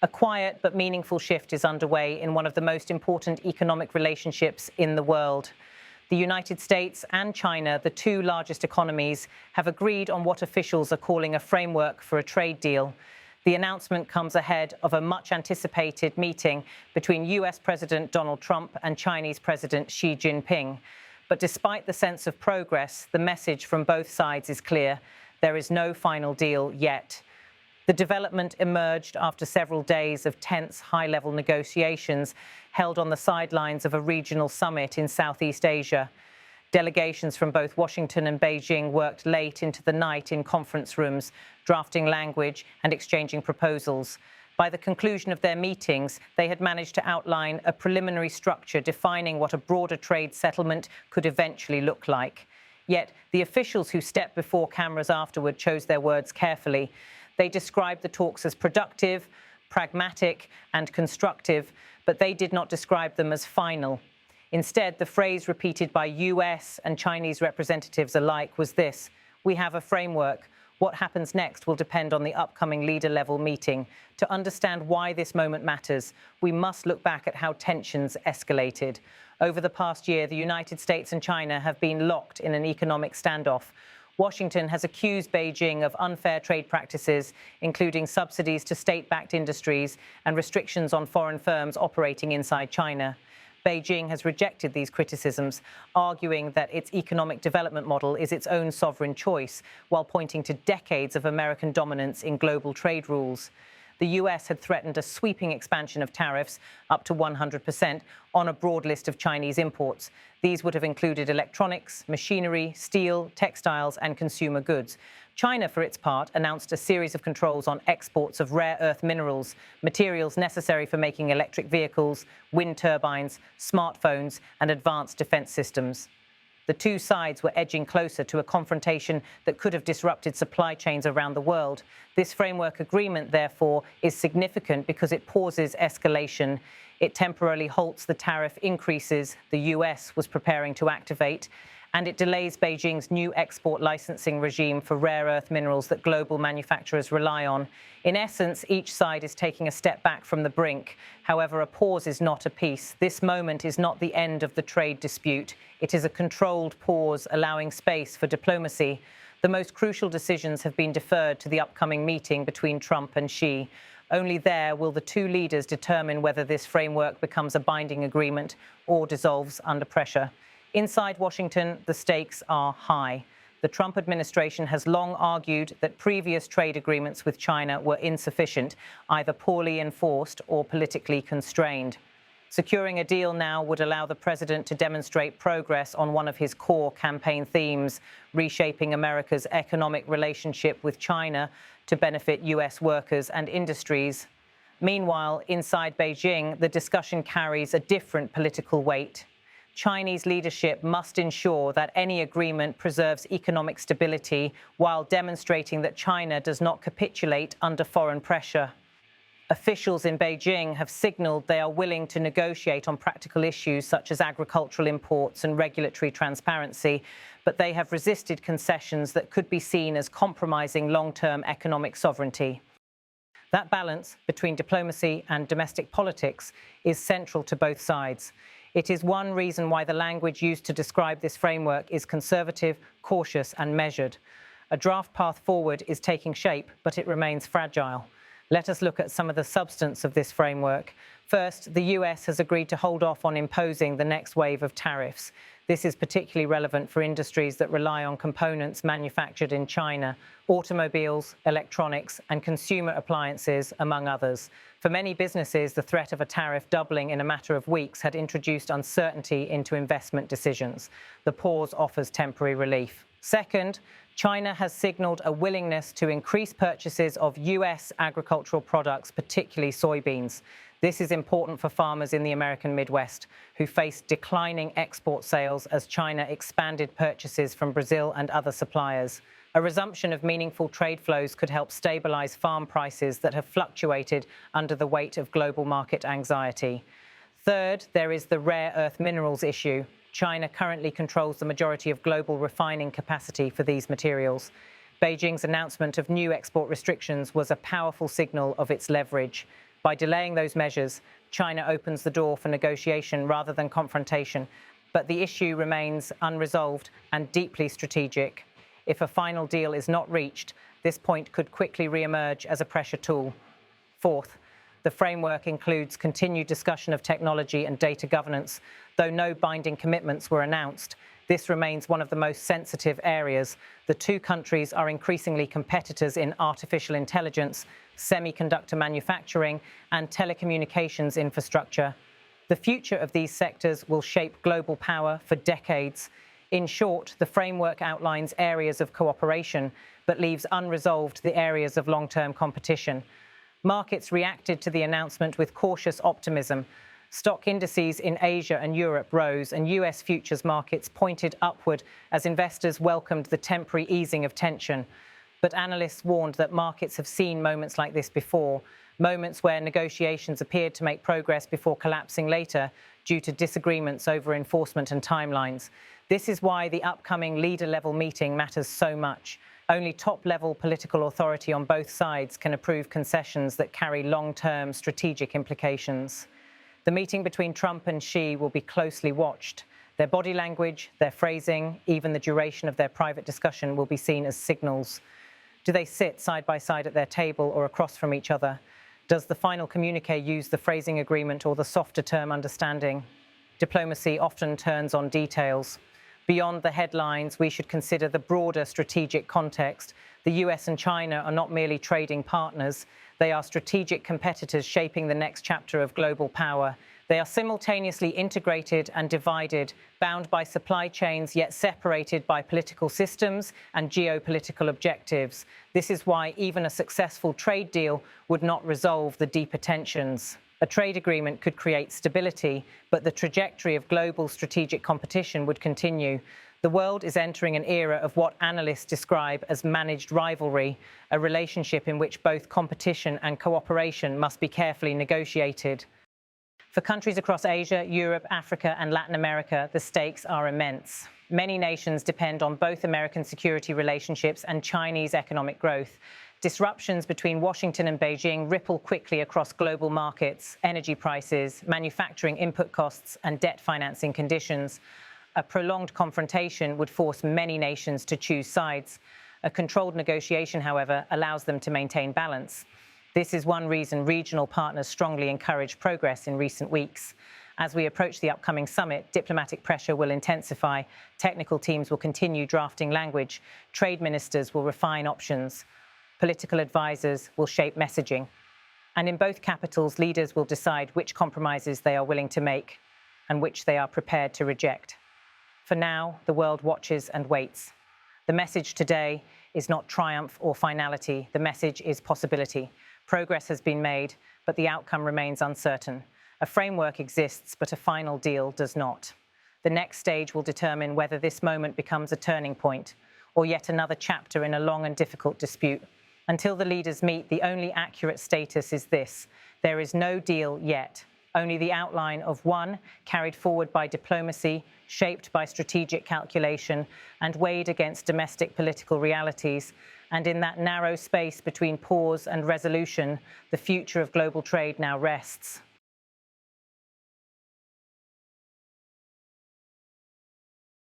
A quiet but meaningful shift is underway in one of the most important economic relationships in the world. The United States and China, the two largest economies, have agreed on what officials are calling a framework for a trade deal. The announcement comes ahead of a much-anticipated meeting between US President Donald Trump and Chinese President Xi Jinping. But despite the sense of progress, the message from both sides is clear. There is no final deal yet. The development emerged after several days of tense, high-level negotiations held on the sidelines of a regional summit in Southeast Asia. Delegations from both Washington and Beijing worked late into the night in conference rooms, drafting language and exchanging proposals. By the conclusion of their meetings, they had managed to outline a preliminary structure defining what a broader trade settlement could eventually look like. Yet, the officials who stepped before cameras afterward chose their words carefully. They described the talks as productive, pragmatic, and constructive, but they did not describe them as final. Instead, the phrase repeated by US and Chinese representatives alike was this: "We have a framework. What happens next will depend on the upcoming leader-level meeting. To understand why this moment matters, we must look back at how tensions escalated. Over the past year, the United States and China have been locked in an economic standoff. Washington has accused Beijing of unfair trade practices, including subsidies to state-backed industries and restrictions on foreign firms operating inside China. Beijing has rejected these criticisms, arguing that its economic development model is its own sovereign choice, while pointing to decades of American dominance in global trade rules. The US had threatened a sweeping expansion of tariffs, up to 100%, on a broad list of Chinese imports. These would have included electronics, machinery, steel, textiles, and consumer goods. China, for its part, announced a series of controls on exports of rare earth minerals, materials necessary for making electric vehicles, wind turbines, smartphones, and advanced defense systems. The two sides were edging closer to a confrontation that could have disrupted supply chains around the world. This framework agreement, therefore, is significant because it pauses escalation. It temporarily halts the tariff increases the US was preparing to activate, and it delays Beijing's new export licensing regime for rare earth minerals that global manufacturers rely on. In essence, each side is taking a step back from the brink. However, a pause is not a peace. This moment is not the end of the trade dispute. It is a controlled pause, allowing space for diplomacy. The most crucial decisions have been deferred to the upcoming meeting between Trump and Xi. Only there will the two leaders determine whether this framework becomes a binding agreement or dissolves under pressure. Inside Washington, the stakes are high. The Trump administration has long argued that previous trade agreements with China were insufficient, either poorly enforced or politically constrained. Securing a deal now would allow the president to demonstrate progress on one of his core campaign themes, reshaping America's economic relationship with China to benefit US workers and industries. Meanwhile, inside Beijing, the discussion carries a different political weight. Chinese leadership must ensure that any agreement preserves economic stability while demonstrating that China does not capitulate under foreign pressure. Officials in Beijing have signaled they are willing to negotiate on practical issues such as agricultural imports and regulatory transparency, but they have resisted concessions that could be seen as compromising long-term economic sovereignty. That balance between diplomacy and domestic politics is central to both sides. It is one reason why the language used to describe this framework is conservative, cautious, and measured. A draft path forward is taking shape, but it remains fragile. Let us look at some of the substance of this framework. First, the US has agreed to hold off on imposing the next wave of tariffs. This is particularly relevant for industries that rely on components manufactured in China, automobiles, electronics, and consumer appliances, among others. For many businesses, the threat of a tariff doubling in a matter of weeks had introduced uncertainty into investment decisions. The pause offers temporary relief. Second, China has signaled a willingness to increase purchases of US agricultural products, particularly soybeans. This is important for farmers in the American Midwest, who face declining export sales as China expanded purchases from Brazil and other suppliers. A resumption of meaningful trade flows could help stabilize farm prices that have fluctuated under the weight of global market anxiety. Third, there is the rare earth minerals issue. China currently controls the majority of global refining capacity for these materials. Beijing's announcement of new export restrictions was a powerful signal of its leverage. By delaying those measures, China opens the door for negotiation rather than confrontation, but the issue remains unresolved and deeply strategic. If a final deal is not reached, this point could quickly re-emerge as a pressure tool. Fourth, the framework includes continued discussion of technology and data governance. Though no binding commitments were announced, this remains one of the most sensitive areas. The two countries are increasingly competitors in artificial intelligence, semiconductor manufacturing, and telecommunications infrastructure. The future of these sectors will shape global power for decades. In short, the framework outlines areas of cooperation, but leaves unresolved the areas of long-term competition. Markets reacted to the announcement with cautious optimism. Stock indices in Asia and Europe rose, and US futures markets pointed upward as investors welcomed the temporary easing of tension. But analysts warned that markets have seen moments like this before, moments where negotiations appeared to make progress before collapsing later due to disagreements over enforcement and timelines. This is why the upcoming leader-level meeting matters so much. Only top-level political authority on both sides can approve concessions that carry long-term strategic implications. The meeting between Trump and Xi will be closely watched. Their body language, their phrasing, even the duration of their private discussion will be seen as signals. Do they sit side by side at their table or across from each other? Does the final communique use the phrasing agreement or the softer term understanding? Diplomacy often turns on details. Beyond the headlines, we should consider the broader strategic context. The US and China are not merely trading partners. They are strategic competitors shaping the next chapter of global power. They are simultaneously integrated and divided, bound by supply chains, yet separated by political systems and geopolitical objectives. This is why even a successful trade deal would not resolve the deeper tensions. A trade agreement could create stability, but the trajectory of global strategic competition would continue. The world is entering an era of what analysts describe as managed rivalry, a relationship in which both competition and cooperation must be carefully negotiated. For countries across Asia, Europe, Africa, and Latin America, the stakes are immense. Many nations depend on both American security relationships and Chinese economic growth. Disruptions between Washington and Beijing ripple quickly across global markets, energy prices, manufacturing input costs, and debt financing conditions. A prolonged confrontation would force many nations to choose sides. A controlled negotiation, however, allows them to maintain balance. This is one reason regional partners strongly encourage progress in recent weeks. As we approach the upcoming summit, diplomatic pressure will intensify, technical teams will continue drafting language, trade ministers will refine options, political advisors will shape messaging. And in both capitals, leaders will decide which compromises they are willing to make and which they are prepared to reject. For now, the world watches and waits. The message today is not triumph or finality. The message is possibility. Progress has been made, but the outcome remains uncertain. A framework exists, but a final deal does not. The next stage will determine whether this moment becomes a turning point or yet another chapter in a long and difficult dispute. Until the leaders meet, the only accurate status is this: there is no deal yet, only the outline of one carried forward by diplomacy, shaped by strategic calculation, and weighed against domestic political realities. And in that narrow space between pause and resolution, the future of global trade now rests.